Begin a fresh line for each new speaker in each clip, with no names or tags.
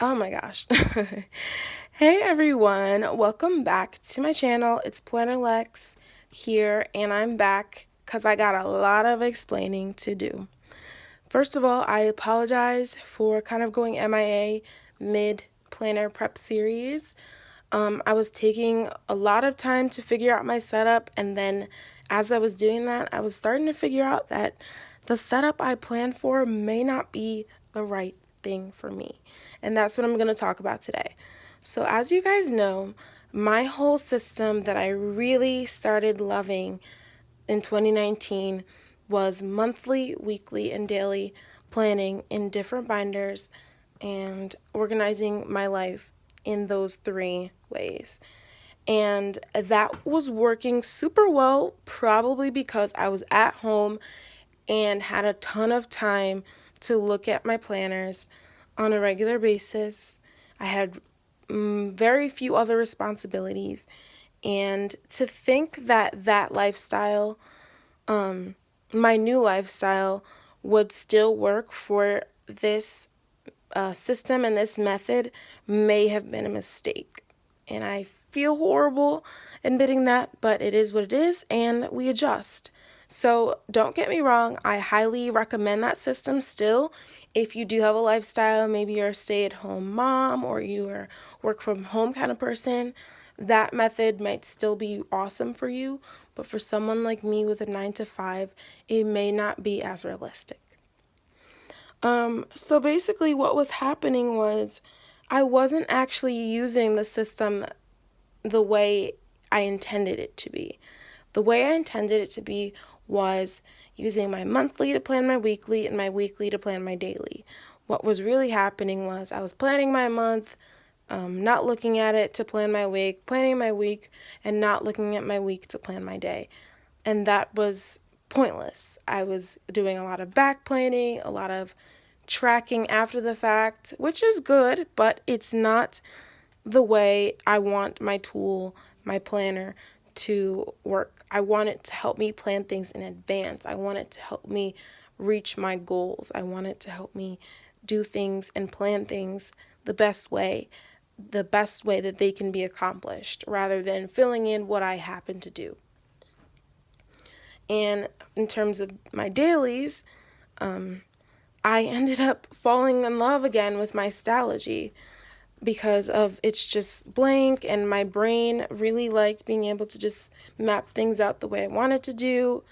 Oh my gosh. Hey everyone, welcome back to my channel. It's Planner Lex here, and I'm back because I got a lot of explaining to do. First of all, I apologize for kind of going MIA mid planner prep series. I was taking a lot of time to figure out my setup, and then as I was doing that, I was starting to figure out that the setup I planned for may not be the right thing for me. And that's what I'm going to talk about today. So, as you guys know, my whole system that I really started loving in 2019 was monthly, weekly, and daily planning in different binders and organizing my life in those three ways. And that was working super well, probably because I was at home and had a ton of time to look at my planners on a regular basis. I had very few other responsibilities. And to think that that lifestyle, my new lifestyle, would still work for this system and this method may have been a mistake. And I feel horrible admitting that, but it is what it is, and we adjust. So don't get me wrong, I highly recommend that system still. If you do have a lifestyle, maybe you're a stay-at-home mom or you are work from home kind of person, that method might still be awesome for you. But for someone like me with a 9 to 5, it may not be as realistic. So basically, what was happening was I wasn't actually using the system the way I intended it to be. The way I intended it to be was using my monthly to plan my weekly and my weekly to plan my daily. What was really happening was I was planning my month, not looking at it to plan my week, planning my week, and not looking at my week to plan my day. And that was pointless. I was doing a lot of back planning, a lot of tracking after the fact, which is good, but it's not the way I want my tool, my planner, to work. I want it to help me plan things in advance. I want it to help me reach my goals. I want it to help me do things and plan things the best way that they can be accomplished, rather than filling in what I happen to do. And in terms of my dailies, I ended up falling in love again with my Stalogy because of it's just blank, and my brain really liked being able to just map things out the way I wanted to do.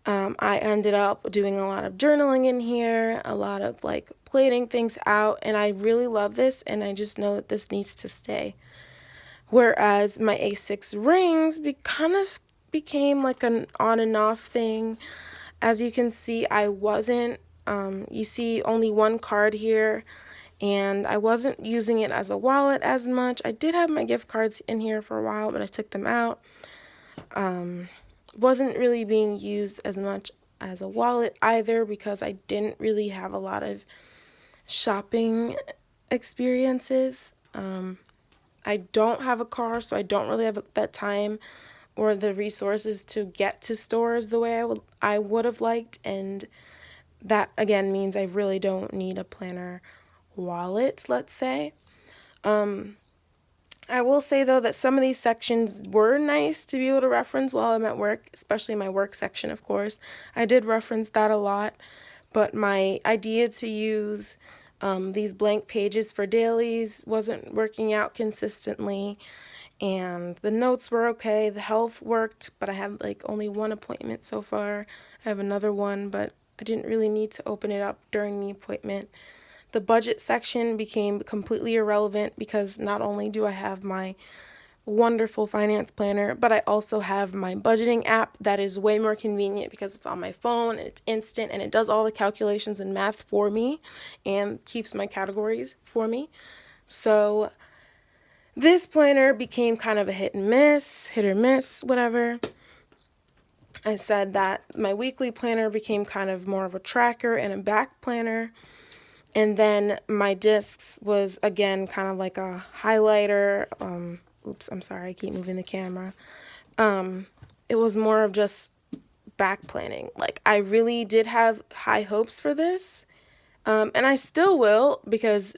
I ended up doing a lot of journaling in here, a lot of like planning things out, and I really love this, and I just know that this needs to stay. Whereas my A6 rings kind of became like an on and off thing. As you can see, I wasn't, you see only one card here, and I wasn't using it as a wallet as much. I did have my gift cards in here for a while, but I took them out. Wasn't really being used as much as a wallet either because I didn't really have a lot of shopping experiences. I don't have a car, so I don't really have that time or the resources to get to stores the way I would have liked, and that again means I really don't need a planner wallet, let's say. I will say though that some of these sections were nice to be able to reference while I'm at work, especially my work section, of course. I did reference that a lot, but my idea to use these blank pages for dailies wasn't working out consistently, and the notes were okay. The health worked, but I had like only one appointment so far. I have another one, but I didn't really need to open it up during the appointment. The budget section became completely irrelevant because not only do I have my wonderful finance planner, but I also have my budgeting app that is way more convenient because it's on my phone and it's instant and it does all the calculations and math for me and keeps my categories for me. So this planner became kind of a hit or miss, whatever. I said that my weekly planner became kind of more of a tracker and a back planner. And then my discs was again kind of like a highlighter. Oops, I'm sorry, I keep moving the camera. It was more of just back planning. Like I really did have high hopes for this. And I still will because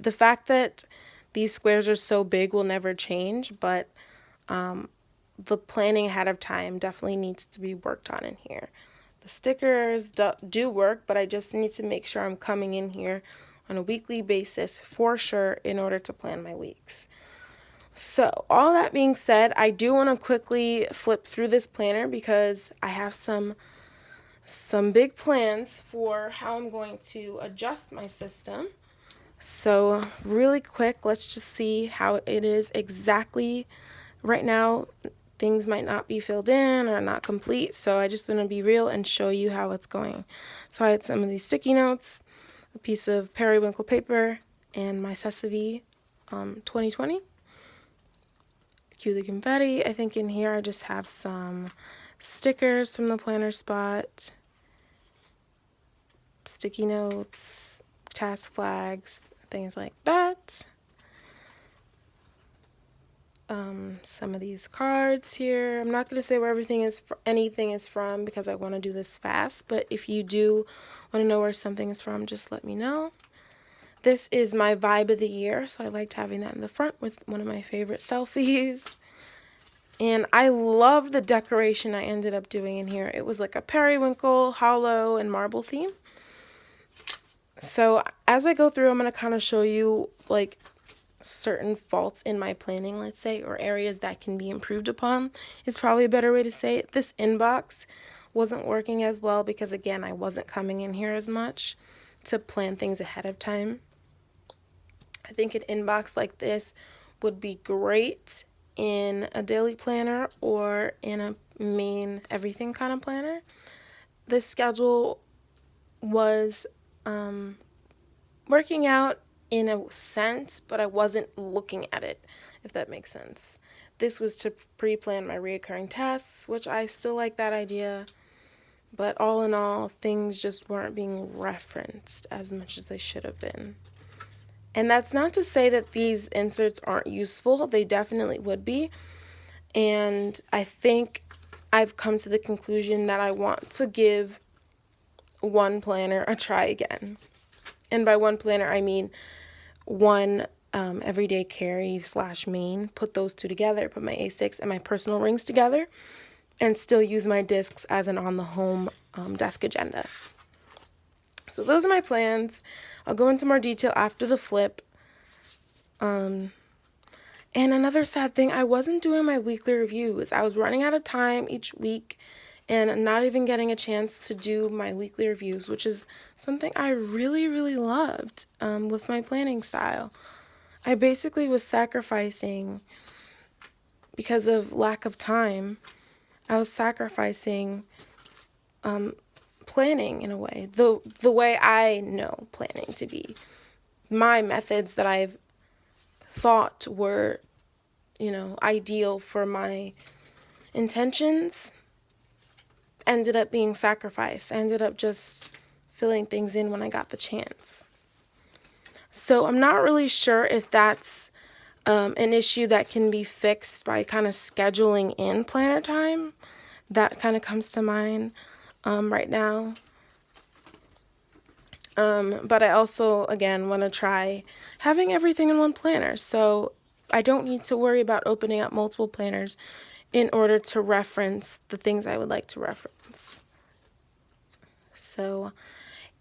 the fact that these squares are so big will never change, but the planning ahead of time definitely needs to be worked on in here. The stickers do work, but I just need to make sure I'm coming in here on a weekly basis for sure in order to plan my weeks. So all that being said, I do want to quickly flip through this planner because I have some big plans for how I'm going to adjust my system. So really quick, let's just see how it is exactly. Right now, things might not be filled in or not complete, so I just want to be real and show you how it's going. So I had some of these sticky notes, a piece of periwinkle paper, and my Sesame 2020. Cue the confetti. I think in here I just have some stickers from the planner spot, sticky notes, task flags, things like that. Some of these cards here. I'm not going to say where anything is from because I want to do this fast, but if you do want to know where something is from, just let me know. This is my vibe of the year, so I liked having that in the front with one of my favorite selfies. And I love the decoration I ended up doing in here. It was like a periwinkle, hollow, and marble theme. So as I go through, I'm going to kind of show you like certain faults in my planning, let's say, or areas that can be improved upon is probably a better way to say it. This inbox wasn't working as well because, again, I wasn't coming in here as much to plan things ahead of time. I think an inbox like this would be great in a daily planner or in a main everything kind of planner. This schedule was working out in a sense, but I wasn't looking at it, if that makes sense. This was to pre-plan my reoccurring tasks, which I still like that idea, but all in all, things just weren't being referenced as much as they should have been. And that's not to say that these inserts aren't useful. They definitely would be. And I think I've come to the conclusion that I want to give one planner a try again. And by one planner, I mean one everyday carry / main, put those two together, put my A6 and my personal rings together, and still use my discs as an on-the-home desk agenda. So those are my plans. I'll go into more detail after the flip. And another sad thing, I wasn't doing my weekly reviews. I was running out of time each week and not even getting a chance to do my weekly reviews, which is something I really, really loved with my planning style. I basically was sacrificing, because of lack of time, I was sacrificing planning in a way, the way I know planning to be. My methods that I've thought were, ideal for my intentions ended up being sacrificed. I ended up just filling things in when I got the chance. So I'm not really sure if that's an issue that can be fixed by kind of scheduling in planner time. That kind of comes to mind right now. But I also, again, want to try having everything in one planner. So I don't need to worry about opening up multiple planners in order to reference the things I would like to reference. So,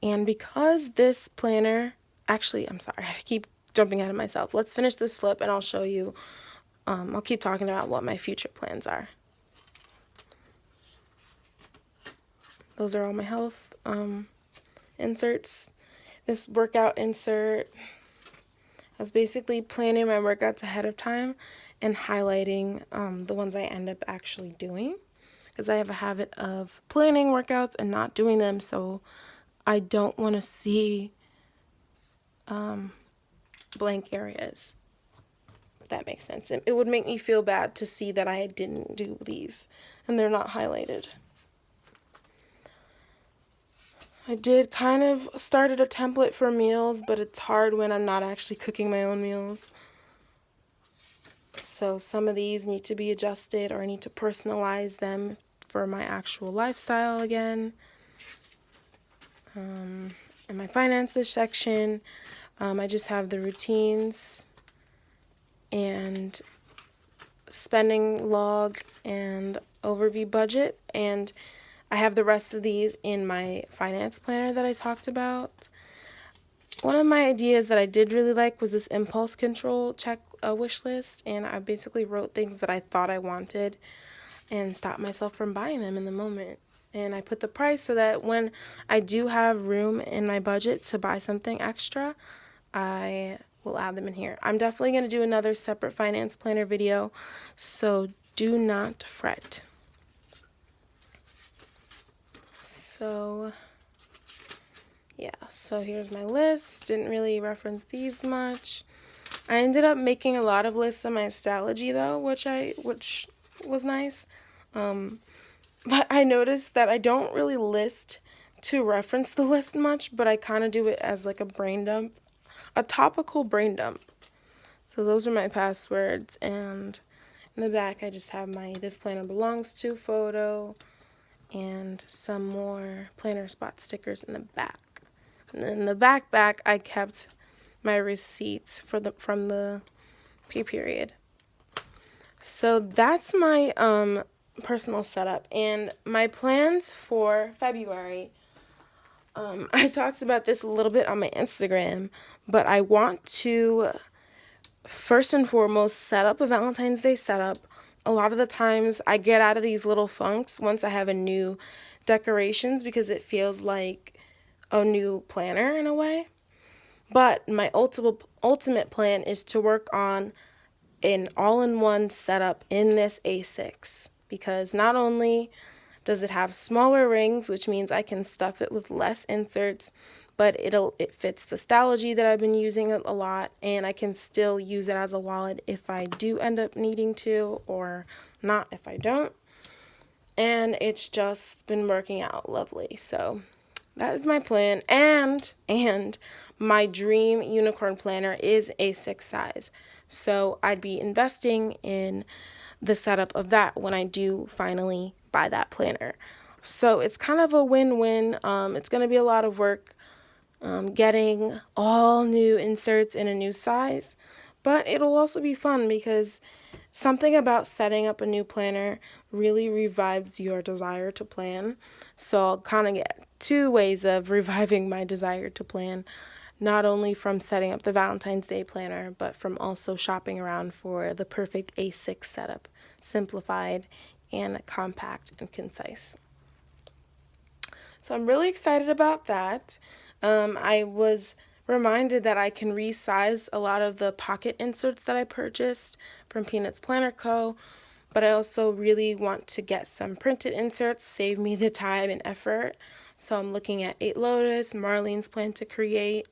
and because this planner, actually, I'm sorry, I keep jumping ahead of myself. Let's finish this flip and I'll show you, I'll keep talking about what my future plans are. Those are all my health inserts. This workout insert, I was basically planning my workouts ahead of time and highlighting the ones I end up actually doing, because I have a habit of planning workouts and not doing them, so I don't want to see blank areas, if that makes sense. It would make me feel bad to see that I didn't do these and they're not highlighted. I did kind of started a template for meals, but it's hard when I'm not actually cooking my own meals. So some of these need to be adjusted, or I need to personalize them for my actual lifestyle again. In my finances section, I just have the routines and spending log and overview budget, and I have the rest of these in my finance planner that I talked about. One of my ideas that I did really like was this impulse control check wish list, and I basically wrote things that I thought I wanted and stopped myself from buying them in the moment. And I put the price so that when I do have room in my budget to buy something extra, I will add them in here. I'm definitely going to do another separate finance planner video, so do not fret. So yeah, so here's my list. Didn't really reference these much. I ended up making a lot of lists on my Stalogy though, which was nice. But I noticed that I don't really list to reference the list much, but I kind of do it as like a brain dump, a topical brain dump. So those are my passwords, and in the back I just have my This Planner Belongs To photo and some more planner spot stickers in the back. And in the back I kept my receipts from the pay period. So that's my personal setup and my plans for February. I talked about this a little bit on my Instagram, but I want to first and foremost set up a Valentine's Day setup. A lot of the times I get out of these little funks once I have a new decorations because it feels like a new planner in a way. But my ultimate plan is to work on an all-in-one setup in this A6, because not only does it have smaller rings, which means I can stuff it with less inserts, but it fits the Stalogy that I've been using a lot, and I can still use it as a wallet if I do end up needing to, or not if I don't. And it's just been working out lovely. So that is my plan, and my dream unicorn planner is A6 size. So I'd be investing in the setup of that when I do finally buy that planner. So it's kind of a win-win. It's going to be a lot of work getting all new inserts in a new size, but it'll also be fun because something about setting up a new planner really revives your desire to plan. So I'll kind of get two ways of reviving my desire to plan, not only from setting up the Valentine's Day planner, but from also shopping around for the perfect A6 setup, simplified and compact and concise. So I'm really excited about that. I was reminded that I can resize a lot of the pocket inserts that I purchased from Peanuts Planner Co., but I also really want to get some printed inserts, save me the time and effort. So I'm looking at 8 Lotus, Marlene's plan to create,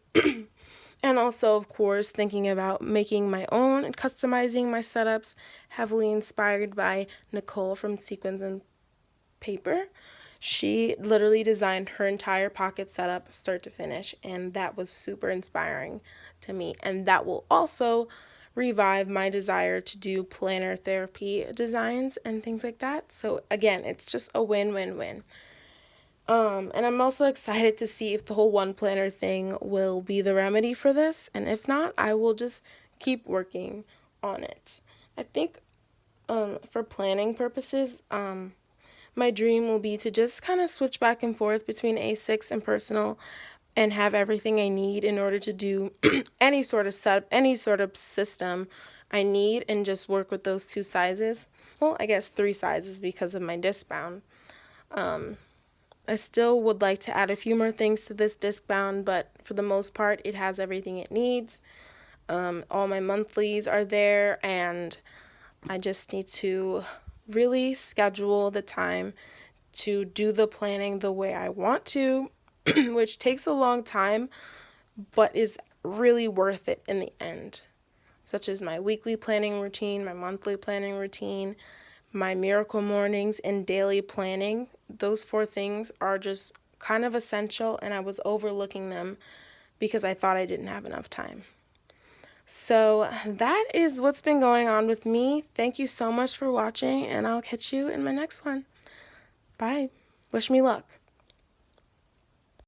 and also, of course, thinking about making my own and customizing my setups, heavily inspired by Nicole from Sequins and Paper. She literally designed her entire pocket setup start to finish, and that was super inspiring to me. And that will also revive my desire to do planner therapy designs and things like that. So again, it's just a win-win-win. And I'm also excited to see if the whole one planner thing will be the remedy for this. And if not, I will just keep working on it. I think for planning purposes, my dream will be to just kind of switch back and forth between A6 and personal and have everything I need in order to do any sort of setup, any sort of system I need, and just work with those 2 sizes. Well, I guess 3 sizes because of my disc bound. I still would like to add a few more things to this disc bound, but for the most part, it has everything it needs. All my monthlies are there, and I just need to really schedule the time to do the planning the way I want to, which takes a long time, but is really worth it in the end, such as my weekly planning routine, my monthly planning routine, my miracle mornings, and daily planning. Those 4 things are just kind of essential, and I was overlooking them because I thought I didn't have enough time. So that is what's been going on with me. Thank you so much for watching, and I'll catch you in my next one. Bye. Wish me luck.